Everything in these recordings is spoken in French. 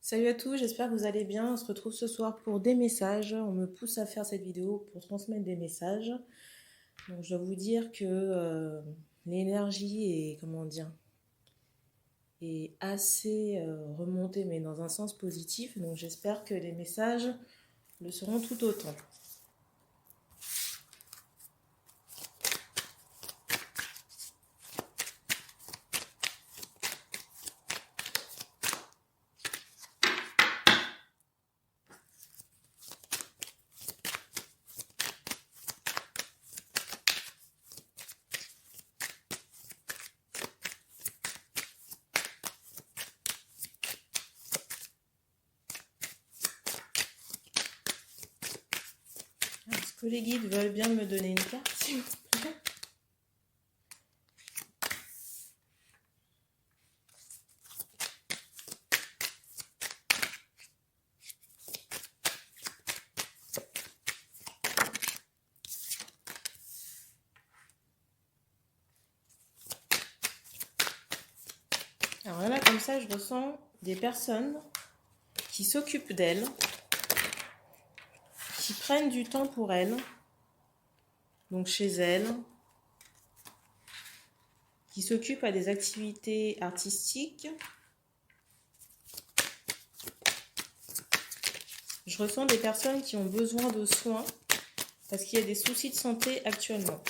Salut à tous, j'espère que vous allez bien. On se retrouve ce soir pour des messages. On me pousse à faire cette vidéo pour transmettre des messages. Donc je dois vous dire que l'énergie est, comment dire, est assez remontée, mais dans un sens positif. Donc j'espère que les messages le seront tout autant. Est-ce que les guides veulent bien me donner une carte, s'il vous plaît? Alors là, comme ça, je ressens des personnes qui s'occupent d'elles, qui prennent du temps pour elles, donc chez elles, qui s'occupent à des activités artistiques. Je ressens des personnes qui ont besoin de soins parce qu'il y a des soucis de santé actuellement.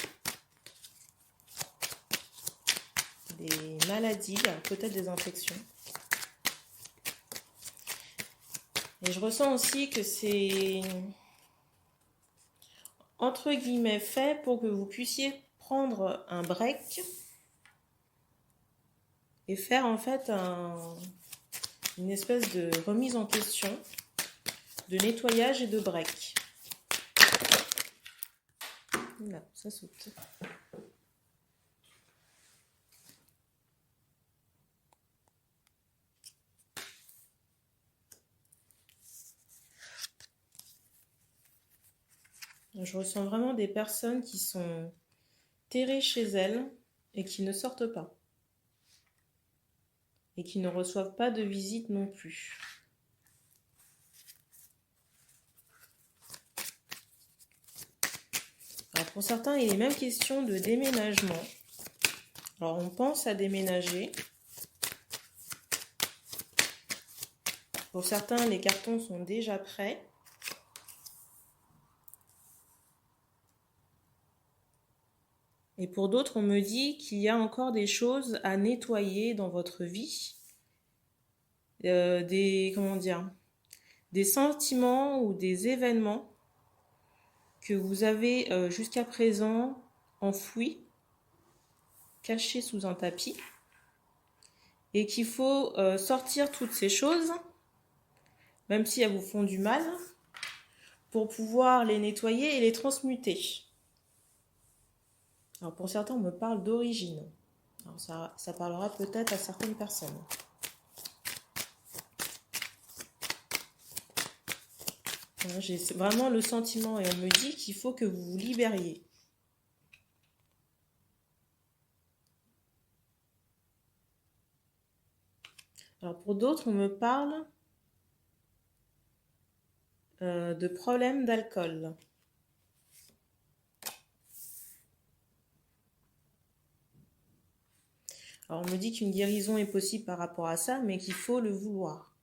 Des maladies, peut-être des infections. Et je ressens aussi que c'est entre guillemets fait pour que vous puissiez prendre un break et faire en fait une espèce de remise en question, de nettoyage et de break. Là, ça saute. Je ressens vraiment des personnes qui sont terrées chez elles et qui ne sortent pas. Et qui ne reçoivent pas de visite non plus. Alors pour certains, il est même question de déménagement. Alors on pense à déménager. Pour certains, les cartons sont déjà prêts. Et pour d'autres, on me dit qu'il y a encore des choses à nettoyer dans votre vie. Des sentiments ou des événements que vous avez jusqu'à présent enfouis, cachés sous un tapis. Et qu'il faut sortir toutes ces choses, même si elles vous font du mal, pour pouvoir les nettoyer et les transmuter. Alors pour certains, on me parle d'origine. Alors ça parlera peut-être à certaines personnes. J'ai vraiment le sentiment et on me dit qu'il faut que vous vous libériez. Alors pour d'autres, on me parle de problèmes d'alcool. Alors on me dit qu'une guérison est possible par rapport à ça, mais qu'il faut le vouloir.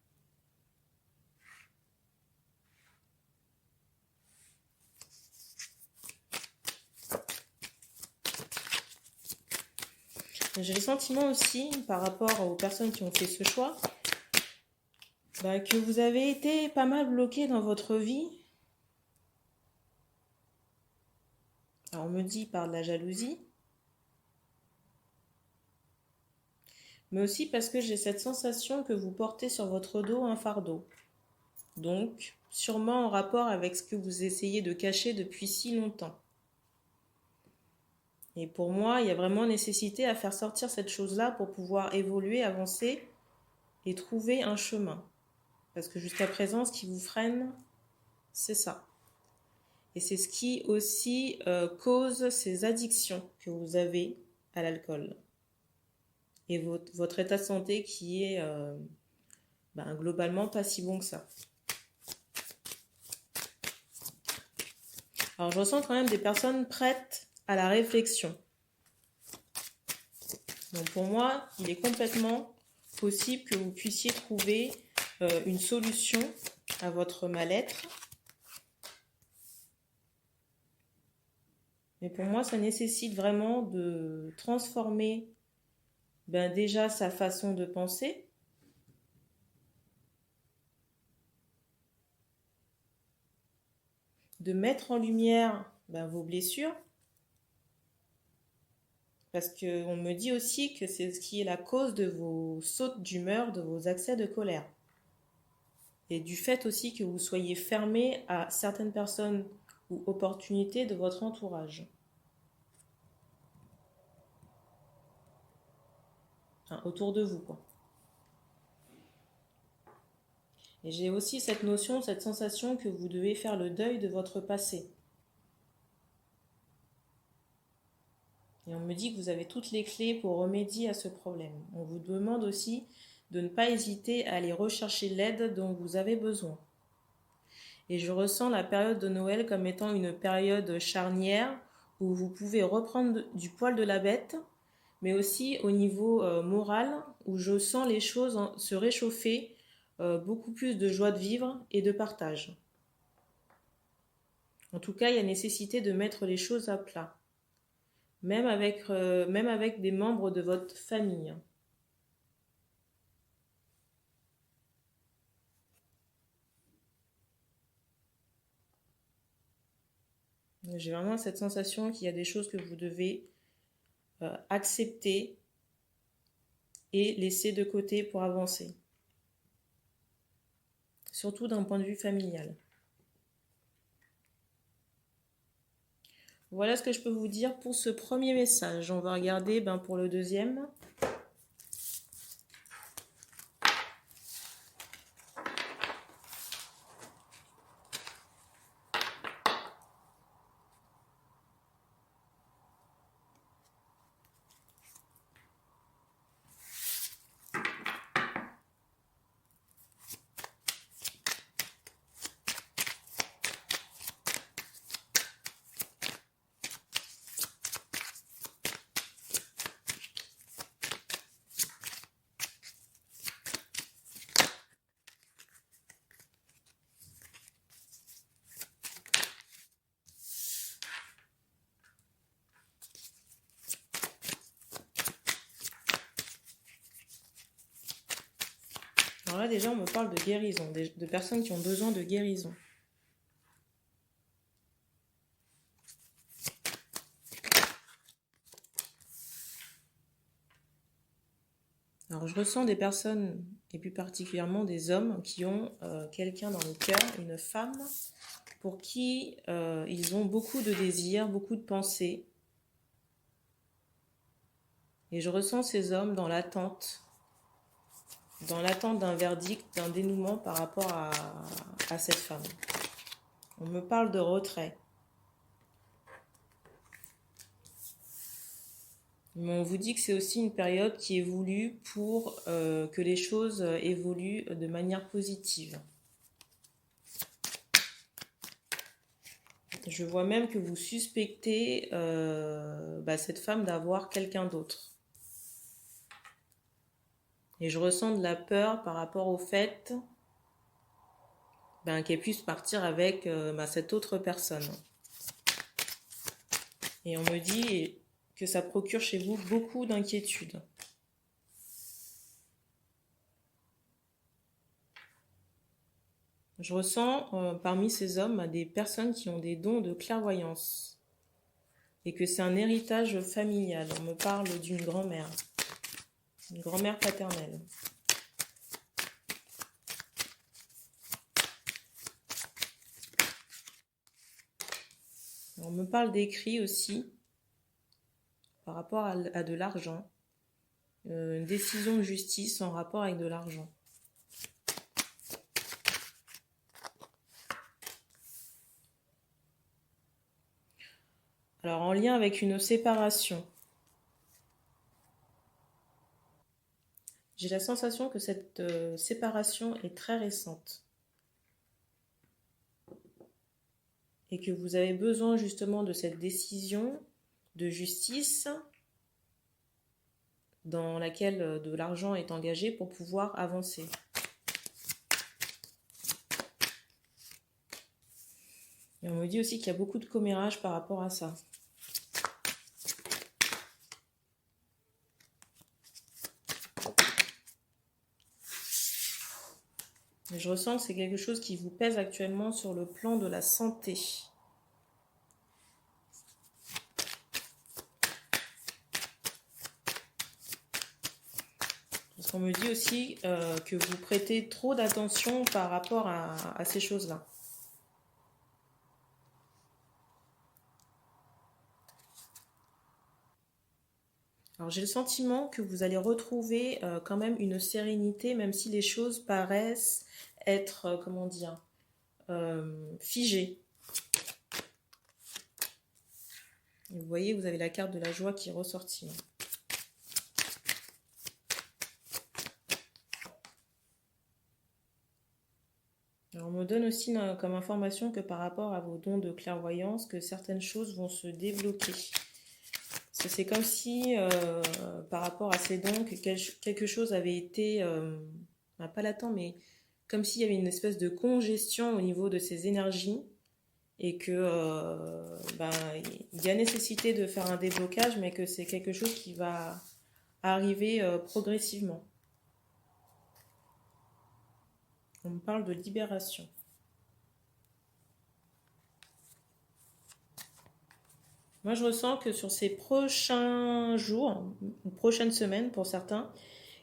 J'ai le sentiment aussi, par rapport aux personnes qui ont fait ce choix, que vous avez été pas mal bloqué dans votre vie. Alors on me dit par de la jalousie, mais aussi parce que j'ai cette sensation que vous portez sur votre dos un fardeau. Donc, sûrement en rapport avec ce que vous essayez de cacher depuis si longtemps. Et pour moi, il y a vraiment nécessité à faire sortir cette chose-là pour pouvoir évoluer, avancer et trouver un chemin. Parce que jusqu'à présent, ce qui vous freine, c'est ça. Et c'est ce qui aussi cause ces addictions que vous avez à l'alcool. Et votre état de santé qui est ben, globalement pas si bon que ça. Alors je ressens quand même des personnes prêtes à la réflexion. Donc pour moi, il est complètement possible que vous puissiez trouver une solution à votre mal-être. Mais pour moi, ça nécessite vraiment de transformer déjà sa façon de penser. De mettre en lumière vos blessures. Parce qu'on me dit aussi que c'est ce qui est la cause de vos sautes d'humeur, de vos accès de colère. Et du fait aussi que vous soyez fermé à certaines personnes ou opportunités de votre entourage. Enfin, autour de vous, quoi. Et j'ai aussi cette notion, cette sensation que vous devez faire le deuil de votre passé. Et on me dit que vous avez toutes les clés pour remédier à ce problème. On vous demande aussi de ne pas hésiter à aller rechercher l'aide dont vous avez besoin. Et je ressens la période de Noël comme étant une période charnière où vous pouvez reprendre du poil de la bête, mais aussi au niveau moral, où je sens les choses se réchauffer, beaucoup plus de joie de vivre et de partage. En tout cas, il y a nécessité de mettre les choses à plat, même avec des membres de votre famille. J'ai vraiment cette sensation qu'il y a des choses que vous devez accepter et laisser de côté pour avancer. Surtout d'un point de vue familial. Voilà ce que je peux vous dire pour ce premier message. On va regarder pour le deuxième. Alors là, déjà, on me parle de guérison, de personnes qui ont besoin de guérison. Alors, je ressens des personnes, et plus particulièrement des hommes, qui ont quelqu'un dans le cœur, une femme, pour qui ils ont beaucoup de désirs, beaucoup de pensées. Et je ressens ces hommes dans l'attente d'un verdict, d'un dénouement par rapport à cette femme. On me parle de retrait. Mais on vous dit que c'est aussi une période qui est voulue pour que les choses évoluent de manière positive. Je vois même que vous suspectez cette femme d'avoir quelqu'un d'autre. Et je ressens de la peur par rapport au fait qu'elle puisse partir avec cette autre personne. Et on me dit que ça procure chez vous beaucoup d'inquiétude. Je ressens parmi ces hommes des personnes qui ont des dons de clairvoyance et que c'est un héritage familial. On me parle d'une grand-mère paternelle. On me parle d'écrits aussi par rapport à de l'argent, une décision de justice en rapport avec de l'argent. Alors en lien avec une séparation, J'ai la sensation que cette séparation est très récente. Et que vous avez besoin justement de cette décision de justice dans laquelle de l'argent est engagé pour pouvoir avancer. Et on me dit aussi qu'il y a beaucoup de commérage par rapport à ça. Et je ressens que c'est quelque chose qui vous pèse actuellement sur le plan de la santé. Parce qu'on me dit aussi que vous prêtez trop d'attention par rapport à ces choses-là. Alors j'ai le sentiment que vous allez retrouver quand même une sérénité, même si les choses paraissent être, comment dire, figées. Et vous voyez, vous avez la carte de la joie qui est ressortie. Alors, on me donne aussi comme information que par rapport à vos dons de clairvoyance, que certaines choses vont se débloquer. Parce que c'est comme si, par rapport à ces dons, que quelque chose avait été, pas latent, mais comme s'il y avait une espèce de congestion au niveau de ces énergies et que il y a nécessité de faire un déblocage, mais que c'est quelque chose qui va arriver progressivement. On me parle de libération. Moi, je ressens que sur ces prochains jours, ou prochaines semaines pour certains,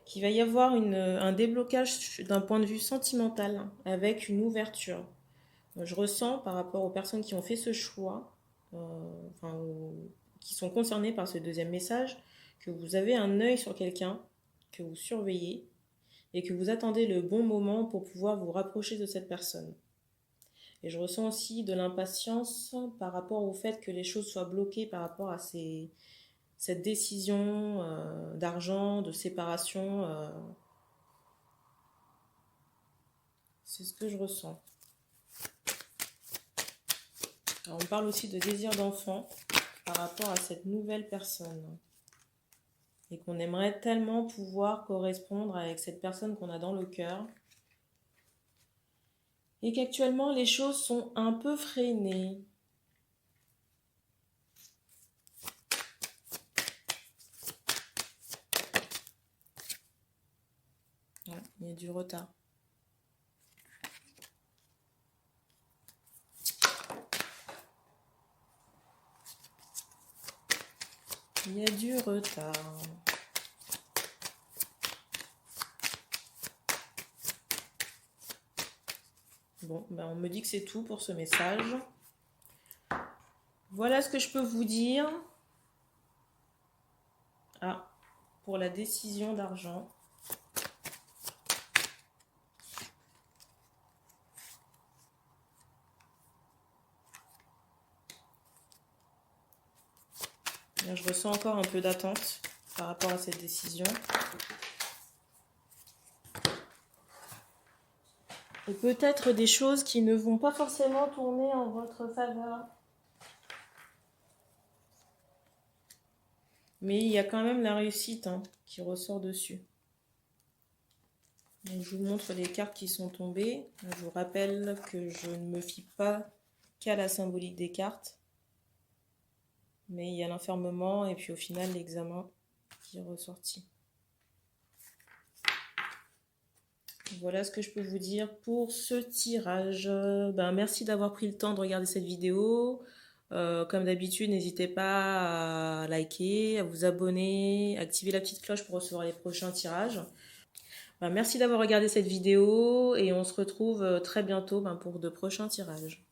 qu'il va y avoir un déblocage d'un point de vue sentimental avec une ouverture. Je ressens par rapport aux personnes qui ont fait ce choix, qui sont concernées par ce deuxième message, que vous avez un œil sur quelqu'un, que vous surveillez et que vous attendez le bon moment pour pouvoir vous rapprocher de cette personne. Et je ressens aussi de l'impatience par rapport au fait que les choses soient bloquées par rapport à cette décision d'argent, de séparation. C'est ce que je ressens. Alors, on parle aussi de désir d'enfant par rapport à cette nouvelle personne. Et qu'on aimerait tellement pouvoir correspondre avec cette personne qu'on a dans le cœur. Et qu'actuellement, les choses sont un peu freinées. Ouais, il y a du retard. Il y a du retard. Bon, on me dit que c'est tout pour ce message. Voilà ce que je peux vous dire. Pour la décision d'argent. Là, je ressens encore un peu d'attente par rapport à cette décision. Et peut-être des choses qui ne vont pas forcément tourner en votre faveur. Mais il y a quand même la réussite qui ressort dessus. Donc, je vous montre les cartes qui sont tombées. Je vous rappelle que je ne me fie pas qu'à la symbolique des cartes. Mais il y a l'enfermement et puis au final l'examen qui est ressorti. Voilà ce que je peux vous dire pour ce tirage. Merci d'avoir pris le temps de regarder cette vidéo. Comme d'habitude, n'hésitez pas à liker, à vous abonner, à activer la petite cloche pour recevoir les prochains tirages. Merci d'avoir regardé cette vidéo et on se retrouve très bientôt pour de prochains tirages.